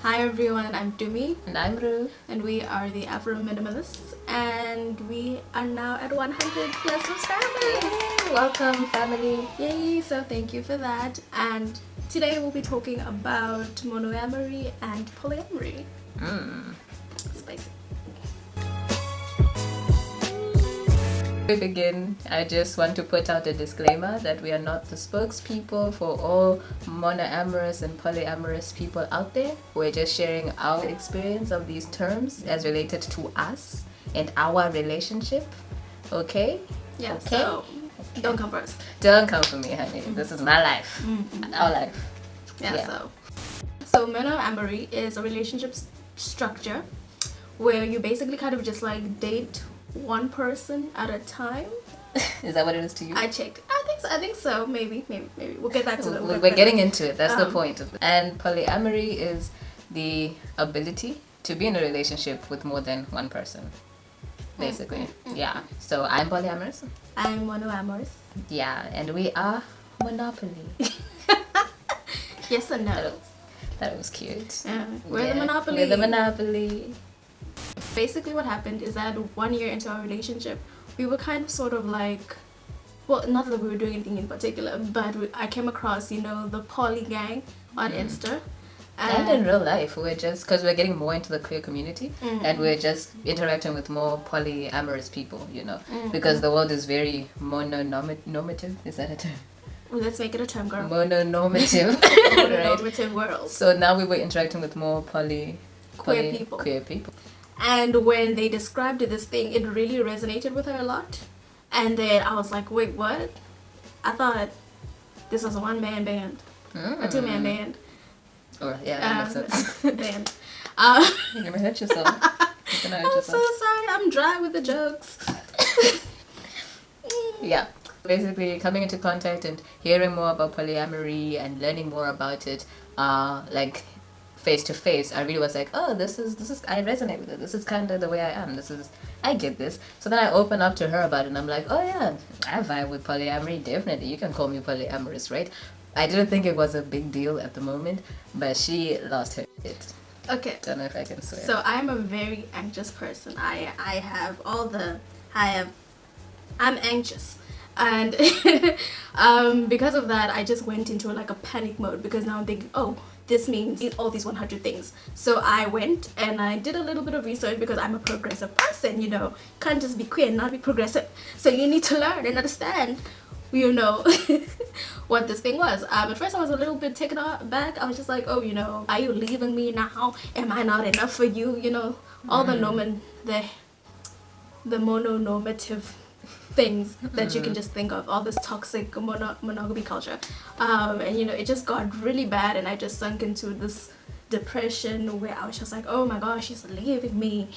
Hi everyone, I'm Dumi. And I'm Ru. And we are the Afro Minimalists. And we are now at 100 plus subscribers. Yay, welcome, family. Yay, so thank you for that. And today we'll be talking about monoamory and polyamory. Spicy. Before we begin, I just want to put out a disclaimer that we are not the spokespeople for all monoamorous and polyamorous people out there. We're just sharing our experience of these terms as related to us and our relationship. Okay? Yeah, okay? So don't come for us. Don't come for me, honey. This is my life. Our life. Yeah. So monoamory is a relationship structure where you basically kind of just like date one person at a time. Is that what it is to you? I checked. I think so. Maybe. We'll get back to that. We're getting into it. That's the point. And polyamory is the ability to be in a relationship with more than one person, basically. Yeah. So I'm polyamorous. I'm monoamorous. Yeah, and we are monopoly. Yes and no. That was cute. We're the monopoly. We're the monopoly. Basically what happened is that 1 year into our relationship, we were kind of sort of like, well, not that we were doing anything in particular, but I came across, the poly gang on Insta. And in real life, we're just, because we're getting more into the queer community, and we're just interacting with more polyamorous people, because the world is very mononormative. Is that a term? Let's make it a term, girl. Mononormative. Mononormative world. So now we were interacting with more queer people. And when they described this thing, it really resonated with her a lot. And then I was like, wait, what? I thought this was a one-man band. A two-man band. Oh, yeah, that makes sense. Band. You never hurt yourself. I'm so sorry. I'm dry with the jokes. Yeah. Basically, coming into contact and hearing more about polyamory and learning more about it, like face to face, I really was like, oh, this is I resonate with it. This is kind of the way I am. I get this. So then I open up to her about it, and I'm like, oh yeah, I vibe with polyamory. Definitely, you can call me polyamorous, right? I didn't think it was a big deal at the moment, but she lost her shit. Okay. Don't know if I can swear. So I'm a very anxious person. I'm anxious. And because of that, I just went into like a panic mode, because now I'm thinking, oh, this means all these 100 things. So I went and I did a little bit of research, because I'm a progressive person, can't just be queer and not be progressive. So you need to learn and understand, what this thing was. At first I was a little bit taken aback. I was just like, oh, are you leaving me now? Am I not enough for you? All the mononormative things that you can just think of, all this toxic monogamy culture, and it just got really bad, and I just sunk into this depression where I was just like, oh my gosh, she's leaving me,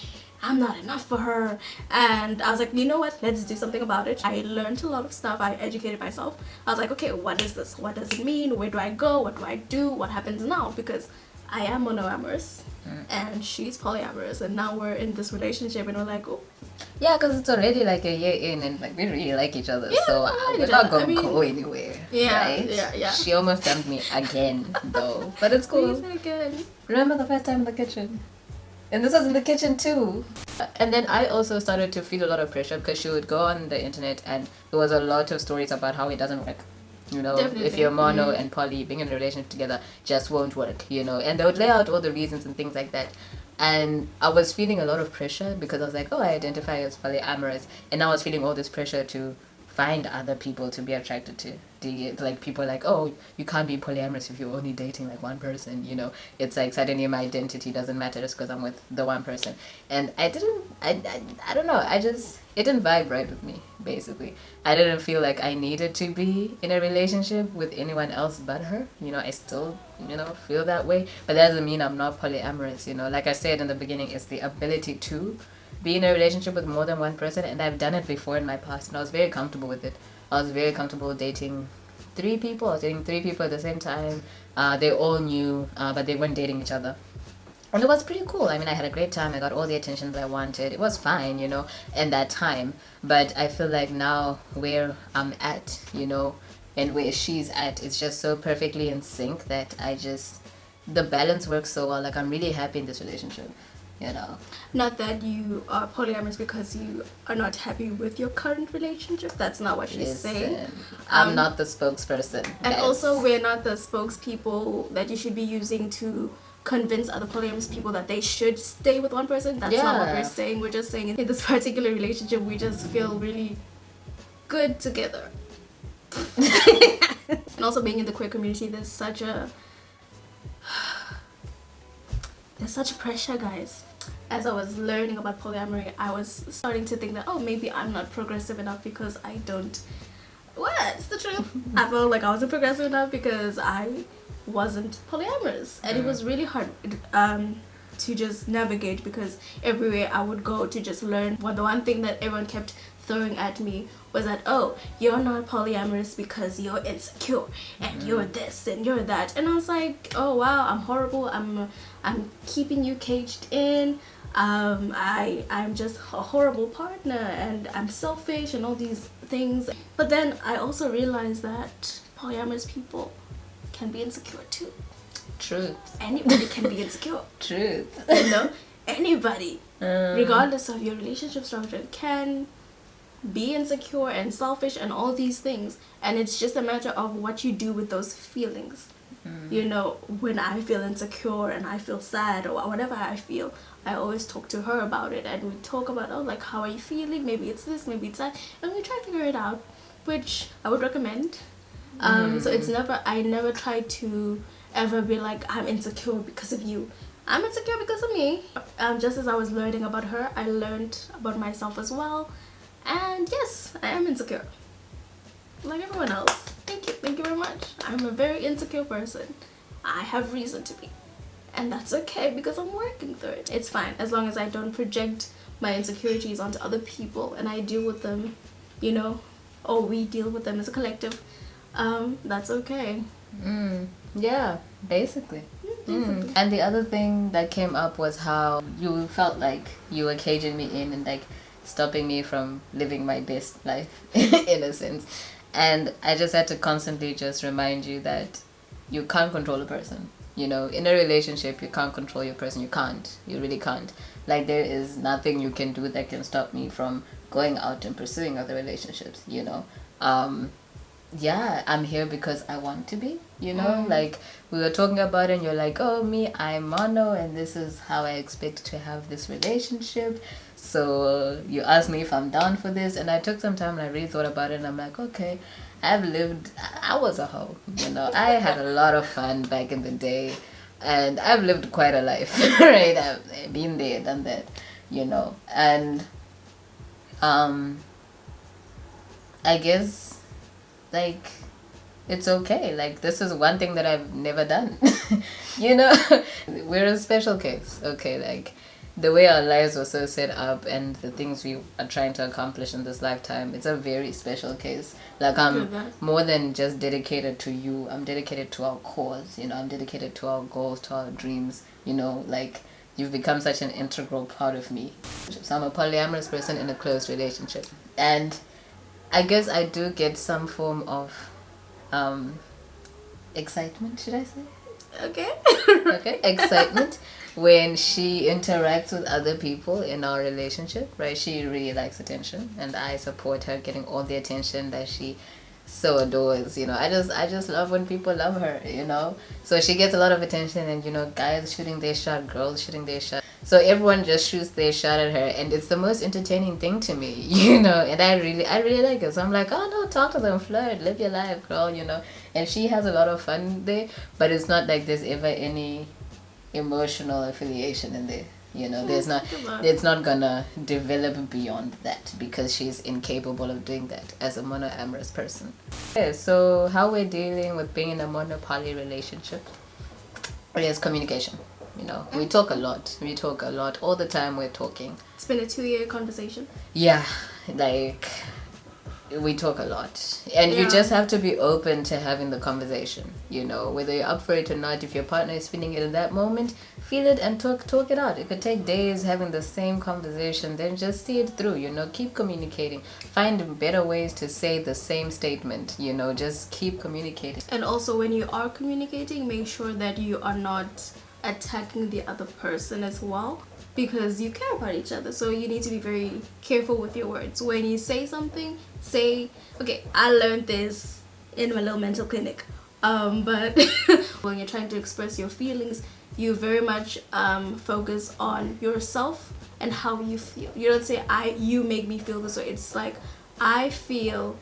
I'm not enough for her. And I was like, you know what, let's do something about it. I learned a lot of stuff. I educated myself. I was like, okay, what is this? What does it mean? Where do I go? What do I do? What happens now? Because I am monoamorous and she's polyamorous, and now we're in this relationship, and we're like, oh. Yeah, because it's already like a year in, and like we really like each other, yeah, so we're not going to go anywhere. Yeah, right? yeah. She almost dumped me again, though, but it's cool. Again. Remember the first time in the kitchen? And this was in the kitchen too. And then I also started to feel a lot of pressure, because she would go on the internet and there was a lot of stories about how it doesn't work. Definitely. If you're mono and poly, being in a relationship together just won't work, and they would lay out all the reasons and things like that. And I was feeling a lot of pressure, because I was like, oh, I identify as polyamorous, and I was feeling all this pressure to find other people to be attracted to. Like, people are like, oh, you can't be polyamorous if you're only dating like one person, it's like suddenly my identity doesn't matter just because I'm with the one person. And I don't know, it didn't vibe right with me, basically. I didn't feel like I needed to be in a relationship with anyone else but her. I still feel that way, but that doesn't mean I'm not polyamorous. Like I said in the beginning, it's the ability to be in a relationship with more than one person, and I've done it before in my past, and I was very comfortable with it. I was very comfortable dating 3 people. I was dating 3 people at the same time. They all knew, but they weren't dating each other. And it was pretty cool. I mean, I had a great time. I got all the attention that I wanted. It was fine, in that time. But I feel like now where I'm at, and where she's at, it's just so perfectly in sync that I just the balance works so well. Like, I'm really happy in this relationship, you know. Not that you are polyamorous because you are not happy with your current relationship. That's not what she's saying. I'm not the spokesperson. And guys. also, we're not the spokespeople that you should be using to convince other polyamorous people that they should stay with one person. That's not what we're saying. We're just saying in this particular relationship, we just feel really good together. And also, being in the queer community, there's such pressure, guys. As I was learning about polyamory, I was starting to think that, oh, maybe I'm not progressive enough because I don't... What's the truth? I felt like I wasn't progressive enough because I wasn't polyamorous. And it was really hard to just navigate, because everywhere I would go to just learn, the one thing that everyone kept throwing at me was that, oh, you're not polyamorous because you're insecure and you're this and you're that. And I was like, oh wow, I'm horrible. I'm keeping you caged in. I'm just a horrible partner and I'm selfish and all these things. But then I also realized that polyamorous people can be insecure too. Truth. Anybody can be insecure. Truth. You know, anybody, regardless of your relationship structure, can be insecure and selfish and all these things. And it's just a matter of what you do with those feelings. You know, when I feel insecure and I feel sad or whatever I feel, I always talk to her about it, and we talk about, oh, like, how are you feeling? Maybe it's this, maybe it's that, and we try to figure it out, which I would recommend. So it's I never try to ever be like, I'm insecure because of you. I'm insecure because of me. Just as I was learning about her, I learned about myself as well. And yes, I am insecure. Like everyone else. Thank you very much. I'm a very insecure person. I have reason to be. And that's okay because I'm working through it. It's fine as long as I don't project my insecurities onto other people and I deal with them, you know, or we deal with them as a collective. That's okay. Yeah, basically. And the other thing that came up was how you felt like you were caging me in and like stopping me from living my best life in a sense. And I just had to constantly just remind you that you can't control a person. You know, in a relationship, you can't control your person. You can't. You really can't. Like, there is nothing you can do that can stop me from going out and pursuing other relationships, you know. Yeah, I'm here because I want to be, you know. Like, we were talking about it and you're like, oh, me, I'm mono and this is how I expect to have this relationship. So you asked me if I'm down for this, and I took some time and I really thought about it, and I'm like, okay, I was a hoe, you know. I had a lot of fun back in the day, and I've lived quite a life, right? I've been there, done that, you know. And I guess, like, it's okay. Like, this is one thing that I've never done, you know. We're a special case, okay? Like, the way our lives were so set up and the things we are trying to accomplish in this lifetime, it's a very special case. Like, I'm more than just dedicated to you. I'm dedicated to our cause, you know. I'm dedicated to our goals, to our dreams, you know. Like, you've become such an integral part of me. So I'm a polyamorous person in a close relationship. And I guess I do get some form of excitement, should I say? Okay. Okay, excitement when she interacts with other people in our relationship, right? She really likes attention, and I support her getting all the attention that she so adores, you know. I just love when people love her, you know. So she gets a lot of attention, and, you know, guys shooting their shot, girls shooting their shot. So everyone just shoots their shot at her, and it's the most entertaining thing to me, you know. And I really like it. So I'm like, oh no, talk to them, flirt, live your life, girl, you know. And she has a lot of fun there, but it's not like there's ever any emotional affiliation in there, you know. It's not gonna develop beyond that because she's incapable of doing that as a monoamorous person. Okay, so how we're dealing with being in a monopoly relationship is communication. You know, we talk a lot all the time. We're talking. It's been a 2-year conversation. Yeah, like we talk a lot, and you just have to be open to having the conversation, you know, whether you're up for it or not. If your partner is feeling it in that moment, feel it and talk it out. It could take days having the same conversation, then just see it through, you know, keep communicating, find better ways to say the same statement, you know, just keep communicating. And also when you are communicating, make sure that you are not attacking the other person as well, because you care about each other, so you need to be very careful with your words. When you say something, say, okay, I learned this in my little mental clinic, but when you're trying to express your feelings, you very much focus on yourself and how you feel. You don't say you make me feel this way. It's like, I feel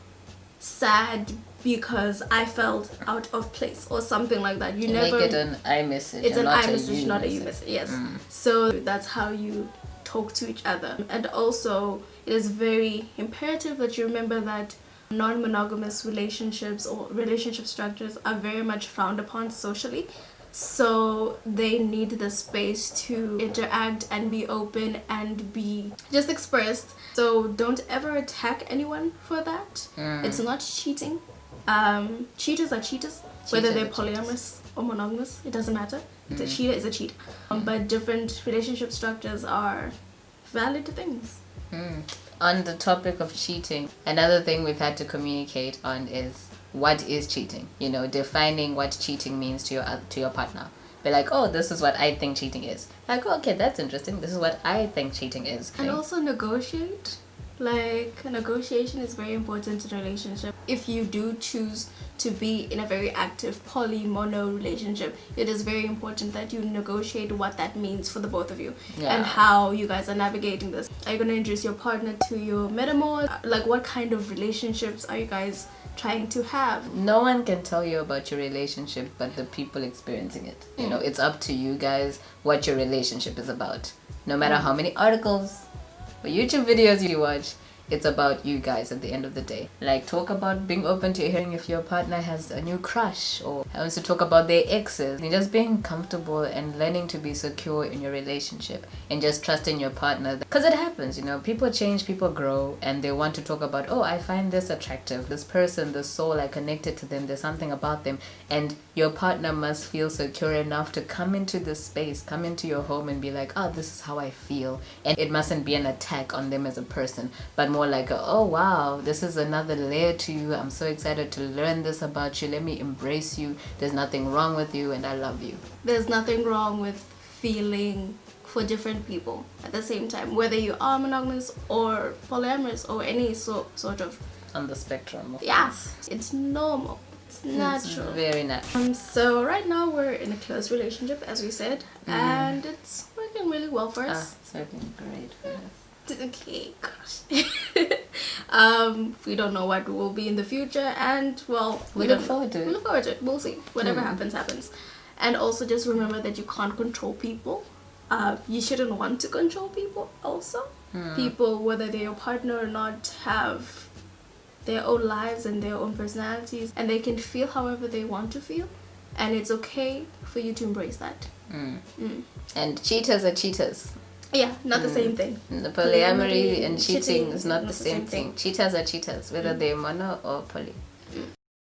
sad because I felt out of place or something like that. You never make it an I message. It's an I message, not a you message. Yes. So that's how you talk to each other. And also, it is very imperative that you remember that non-monogamous relationships or relationship structures are very much frowned upon socially. So they need the space to interact and be open and be just expressed. So don't ever attack anyone for that. It's not cheating. Cheaters are cheaters, whether they're polyamorous or monogamous, it doesn't matter. It's a cheater is a cheater. But different relationship structures are valid things. On the topic of cheating, another thing we've had to communicate on is what is cheating. You know, defining what cheating means to your partner. Be like, oh, this is what I think cheating is. Like, oh, okay, that's interesting. This is what I think cheating is. And also negotiate. Like, negotiation is very important in a relationship. If you do choose to be in a very active poly-mono relationship, it is very important that you negotiate what that means for the both of you and how you guys are navigating this. Are you going to introduce your partner to your metamor? Like, what kind of relationships are you guys trying to have? No one can tell you about your relationship but the people experiencing it. You know, it's up to you guys what your relationship is about. No matter how many articles or YouTube videos you watch, it's about you guys at the end of the day. Like, talk about being open to hearing if your partner has a new crush or wants to talk about their exes. And just being comfortable and learning to be secure in your relationship and just trusting your partner. Because it happens, you know, people change, people grow, and they want to talk about, oh, I find this attractive. This person, this soul, I connected to them. There's something about them. And your partner must feel secure enough to come into this space, come into your home and be like, oh, this is how I feel. And it mustn't be an attack on them as a person, but more like, oh wow, this is another layer to you. I'm so excited to learn this about you. Let me embrace you. There's nothing wrong with you and I love you. There's nothing wrong with feeling for different people at the same time, whether you are monogamous or polyamorous or any sort of on the spectrum. Yes, it's normal. It's natural. It's very natural. So right now we're in a close relationship, as we said, and it's working really well for us. It's working great for us. Okay, gosh. We don't know what will be in the future, and well, we look forward to it. We look forward to it. We'll see. Whatever happens, happens. And also just remember that you can't control people. You shouldn't want to control people also. People, whether they're your partner or not, have their own lives and their own personalities, and they can feel however they want to feel, and it's okay for you to embrace that. And cheaters are cheaters. Yeah, not the same thing. The polyamory and cheating is not the same thing. Cheaters are cheaters, whether they're mono or poly.